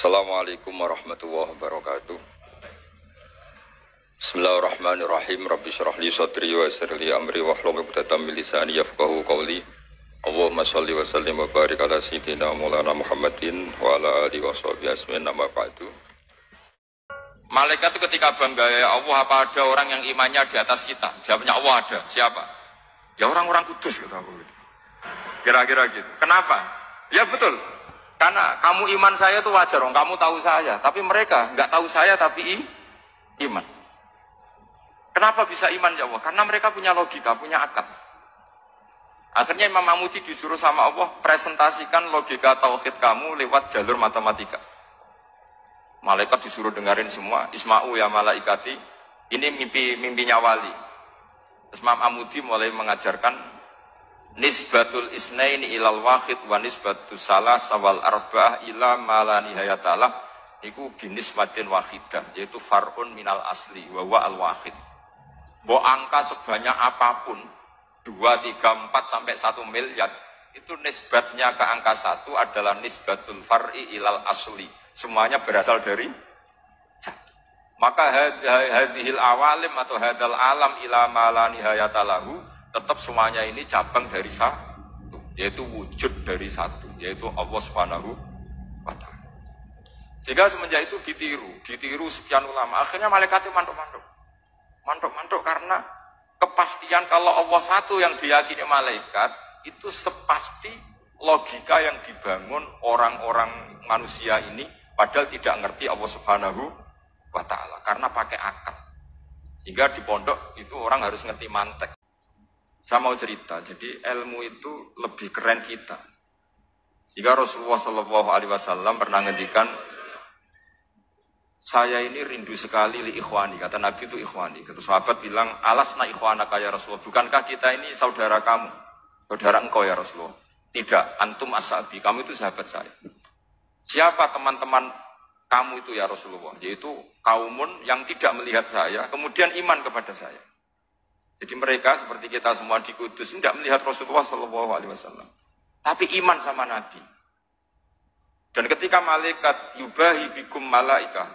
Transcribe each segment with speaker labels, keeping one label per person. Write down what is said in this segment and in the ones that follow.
Speaker 1: Assalamualaikum warahmatullahi wabarakatuh. Bismillahirrahmanirrahim. Rabbi shrah li sadri wa yassir li amri wahlul 'uqdatam min lisani yafqahu qawli. Allahumma shalli wa sallim wa barik ala sayyidina Maulana Muhammadin wa ala alihi washabihi ajmain. Amma ba'du. Malaikat itu ketika bangga, ya Allah, apa ada orang yang imannya di atas kita? Jawabnya Allah ada. Siapa? Ya orang-orang kudus, kata aku. Kira-kira gitu. Kenapa? Ya betul. Karena kamu iman saya itu wajar, kamu tahu saya, tapi mereka nggak tahu saya tapi iman. Kenapa bisa iman ya Allah? Karena mereka punya logika, punya akal. Akhirnya Imam Mahmudi disuruh sama Allah presentasikan logika tauhid kamu lewat jalur matematika. Malaikat disuruh dengerin semua. Isma'u ya malaikati, ini mimpinya wali. Terus Imam Mahmudi mulai mengajarkan nisbatul isnaini ilal wahid wa nisbatus salasa wal arba'ah ila ma la nihayatalah niku binisbatin wahidah, yaitu far'un minal asli wa huwa al wahid. Bo angka sebanyak apapun 2, 3, 4 sampai 1 miliar itu nisbatnya ke angka 1 adalah nisbatul far'i ilal asli, semuanya berasal dari 1. Maka hadhil awalim atau hadal alam ila ma la nihayatalahu tetap semuanya ini cabang dari satu, yaitu wujud dari satu, yaitu Allah Subhanahu wa ta'ala. Sehingga semenjak itu ditiru sekian ulama. Akhirnya malaikat itu mantuk karena kepastian kalau Allah satu yang diyakini malaikat itu sepasti logika yang dibangun orang-orang manusia ini padahal tidak ngerti Allah Subhanahu wa ta'ala karena pakai akal. Sehingga di pondok itu orang harus ngerti mantek. Saya mau cerita, jadi ilmu itu lebih keren kita. Jika Rasulullah SAW pernah ngendikan, saya ini rindu sekali li ikhwani, kata Nabi itu ikhwani. Kata sahabat bilang, alasna ikhwanaka ya Rasulullah, bukankah kita ini saudara kamu, saudara engkau ya Rasulullah? Tidak, antum ashabi, kamu itu sahabat saya. Siapa teman-teman kamu itu ya Rasulullah? Yaitu kaumun yang tidak melihat saya, kemudian iman kepada saya. Jadi mereka seperti kita semua di Kudus tidak melihat Rasulullah SAW, tapi iman sama Nabi. Dan ketika malaikat yubahi bikum malaika,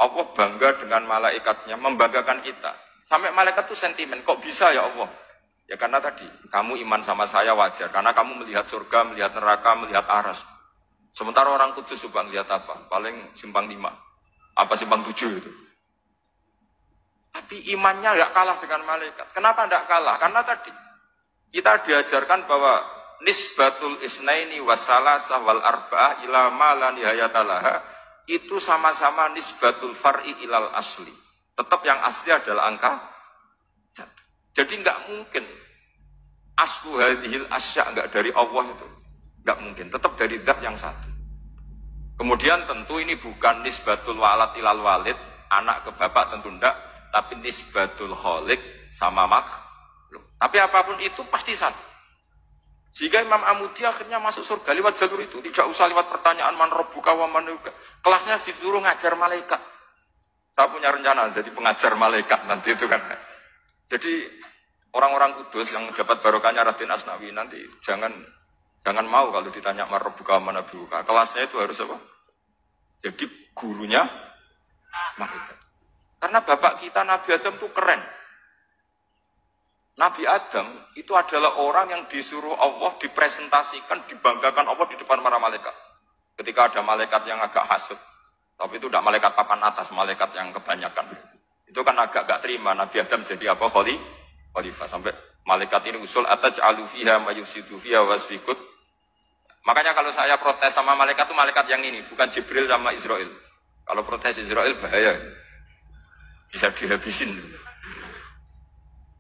Speaker 1: Allah bangga dengan malaikatnya, membanggakan kita. Sampai malaikat itu sentimen, kok bisa ya Allah? Ya karena tadi, kamu iman sama saya wajar, karena kamu melihat surga, melihat neraka, melihat aras. Sementara orang Kudus coba melihat apa? Paling simpang 5, apa simpang 7 itu. Tapi imannya nggak kalah dengan malaikat. Kenapa nggak kalah? Karena tadi kita diajarkan bahwa nisbatul isnaini wasalasah wal arba'ah ila ma la nihayatalaha itu sama-sama nisbatul far'i ilal asli. Tetap yang asli adalah angka 1. Jadi nggak mungkin aslu hadhil asya nggak dari Allah itu, nggak mungkin. Tetap dari zat yang 1. Kemudian tentu ini bukan nisbatul walad ilal walid, anak ke bapak tentu enggak. Tapi nisbatul khaliq sama makhluk. Tapi apapun itu pasti satu. Jika Imam Amudi akhirnya masuk surga lewat jalur itu, tidak usah lewat pertanyaan man rabbuka wa man nuka. Kelasnya disuruh ngajar malaikat. Saya punya rencana jadi pengajar malaikat nanti itu kan. Jadi orang-orang Kudus yang dapat barokahnya Raden Asnawi nanti jangan mau kalau ditanya man rabbuka wa man nuka. Kelasnya itu harus apa? Jadi gurunya malaikat. Karena bapak kita Nabi Adam itu keren. Nabi Adam itu adalah orang yang disuruh Allah dipresentasikan, dibanggakan Allah di depan para malaikat. Ketika ada malaikat yang agak hasut, tapi itu tidak malaikat papan atas, malaikat yang kebanyakan. Itu kan agak gak terima Nabi Adam jadi apa? Khalifah. Sampai malaikat ini usul ataj'alu fiha ma yufsidu fiha wasfikut. Makanya kalau saya protes sama malaikat itu malaikat yang ini, bukan Jibril sama Israel. Kalau protes Israel bahaya. Bisa dihabisin.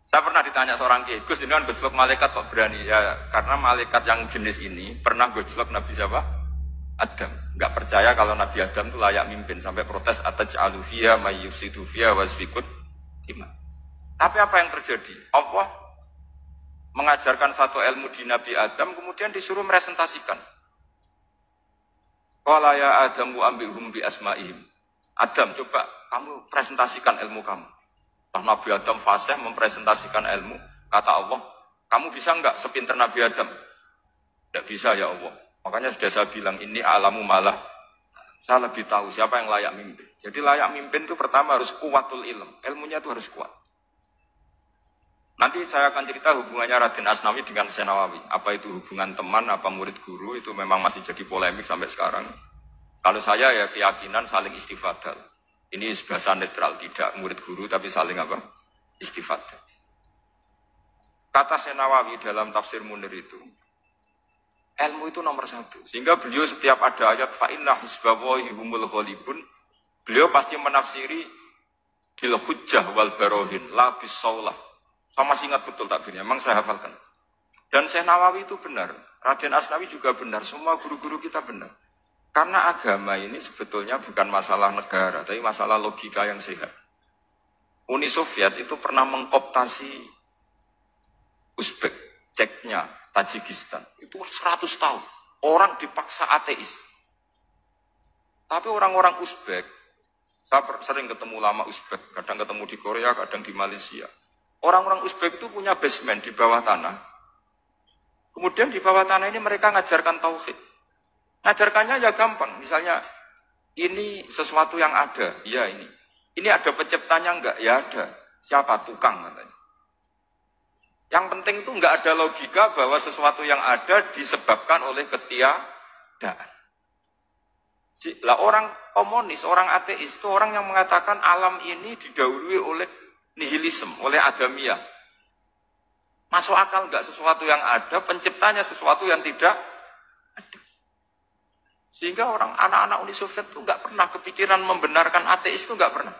Speaker 1: Saya pernah ditanya seorang kiai, Gus, ini kan gojlok malaikat kok berani? Ya karena malaikat yang jenis ini pernah gojlok Nabi siapa? Adam. Enggak percaya kalau Nabi Adam itu layak mimpin sampai protes ataj'alu fiha may yufsidu fiha wasfikut iman. Tapi apa yang terjadi? Allah mengajarkan satu ilmu di Nabi Adam kemudian disuruh meresentasikan. Qala ya Adamu ambihum bi asma'ihim. Adam, coba kamu presentasikan ilmu kamu. Nabi Adam fasih mempresentasikan ilmu. Kata Allah, kamu bisa enggak sepinter Nabi Adam? Tidak bisa ya Allah. Makanya sudah saya bilang ini alamu malah Saya lebih tahu siapa yang layak mimpin. Jadi layak mimpin itu pertama harus kuwatul ilm. Ilmunya itu harus kuat. Nanti saya akan cerita hubungannya Raden Asnawi dengan Syekh Nawawi. Apa itu hubungan teman, apa murid guru, itu memang masih jadi polemik sampai sekarang. Kalau saya ya keyakinan saling istifadah. Ini bahasa netral, tidak murid guru tapi saling apa? Istifadah. Kata Syekh Nawawi dalam tafsir Munir itu, ilmu itu nomor satu. Sehingga beliau setiap ada ayat fa'inna hisbawahi humul ghalibun, beliau pasti menafsiri bil hujjah wal barohin la bisaulah. Saya masih ingat betul takbirnya, memang saya hafalkan. Dan Syekh Nawawi itu benar, Raden Asnawi juga benar, semua guru-guru kita benar. Karena agama ini sebetulnya bukan masalah negara, tapi masalah logika yang sehat. Uni Soviet itu pernah mengkooptasi Uzbek, Ceknya, Tajikistan. Itu 100 tahun. Orang dipaksa ateis. Tapi orang-orang Uzbek, saya sering ketemu lama Uzbek, kadang ketemu di Korea, kadang di Malaysia. Orang-orang Uzbek itu punya basement di bawah tanah. Kemudian di bawah tanah ini mereka ngajarkan tauhid. Ngajarkannya ya gampang. Misalnya, ini sesuatu yang ada. Ya ini. Ini ada penciptanya enggak? Ya ada. Siapa? Tukang katanya. Yang penting itu enggak ada logika bahwa sesuatu yang ada disebabkan oleh ketiadaan. Lah orang komunis, orang ateis itu orang yang mengatakan alam ini didahului oleh nihilisme, oleh adamiyah. Masuk akal enggak sesuatu yang ada, penciptanya sesuatu yang tidak ada. Sehingga orang anak-anak Uni Soviet itu enggak pernah kepikiran membenarkan ateis itu enggak pernah.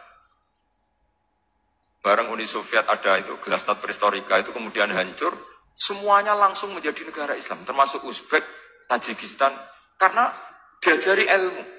Speaker 1: Bareng Uni Soviet ada itu Glasnost Perestroika itu kemudian hancur, semuanya langsung menjadi negara Islam, termasuk Uzbek, Tajikistan, karena diajari ilmu.